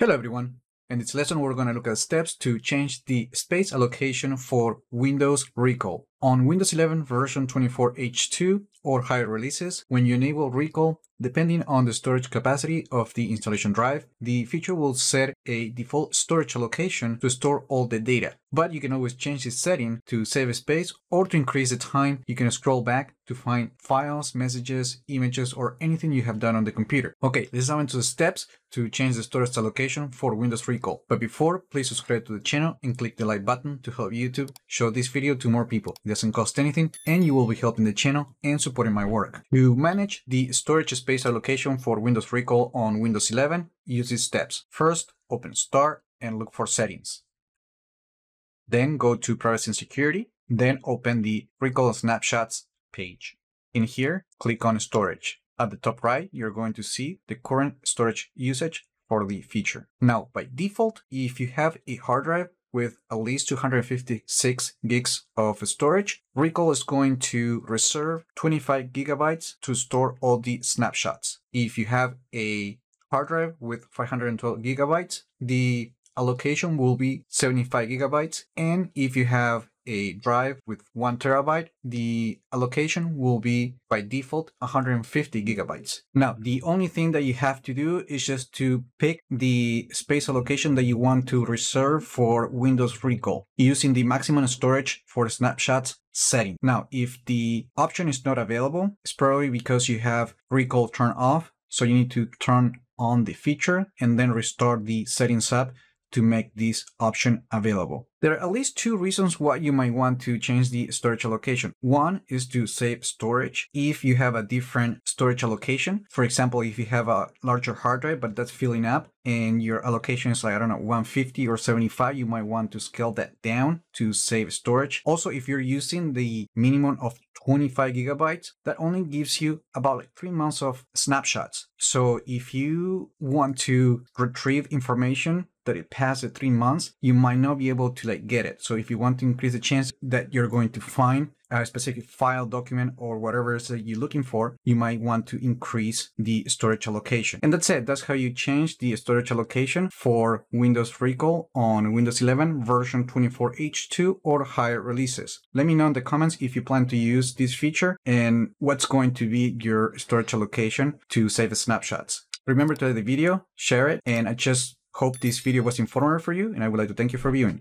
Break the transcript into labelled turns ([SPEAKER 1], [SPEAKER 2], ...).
[SPEAKER 1] Hello everyone. In this lesson, we're going to look at steps to change the space allocation for Windows Recall. On Windows 11 version 24H2 or higher releases, when you enable Recall, depending on the storage capacity of the installation drive, the feature will set a default storage allocation to store all the data. But you can always change this setting to save space or to increase the time. You can scroll back to find files, messages, images, or anything you have done on the computer. Okay, let's dive into the steps to change the storage allocation for Windows Recall. But before, please subscribe to the channel and click the like button to help YouTube show this video to more people. It doesn't cost anything and you will be helping the channel and supporting my work. To manage the storage space allocation for Windows Recall on Windows 11, use these steps. First, open Start and look for Settings. Then go to Privacy and Security. Then open the Recall Snapshots page. In here, click on Storage. At the top right, you're going to see the current storage usage for the feature. Now, by default, if you have a hard drive with at least 256 gigs of storage, Recall is going to reserve 25 gigabytes to store all the snapshots. If you have a hard drive with 512 gigabytes, the allocation will be 75 gigabytes. And if you have a drive with 1 terabyte, the allocation will be by default 150 gigabytes. Now, the only thing that you have to do is just to pick the space allocation that you want to reserve for Windows Recall using the maximum storage for snapshots setting. Now, if the option is not available, it's probably because you have Recall turned off. So you need to turn on the feature and then restart the settings app to make this option available. There are at least two reasons why you might want to change the storage allocation. One is to save storage if you have a different storage allocation. For example, if you have a larger hard drive, but that's filling up and your allocation is like, I don't know, 150 or 75, you might want to scale that down to save storage. Also, if you're using the minimum of 25 gigabytes, that only gives you about like 3 months of snapshots. So if you want to retrieve information that it passed the 3 months, you might not be able to get it. So if you want to increase the chance that you're going to find a specific file, document, or whatever it is that you're looking for, you might want to increase the storage allocation. And that's it. That's how you change the storage allocation for Windows Recall on Windows 11 version 24H2 or higher releases. Let me know in the comments if you plan to use this feature and what's going to be your storage allocation to save snapshots. Remember to like the video, share it, and I just hope this video was informative for you, and I would like to thank you for viewing.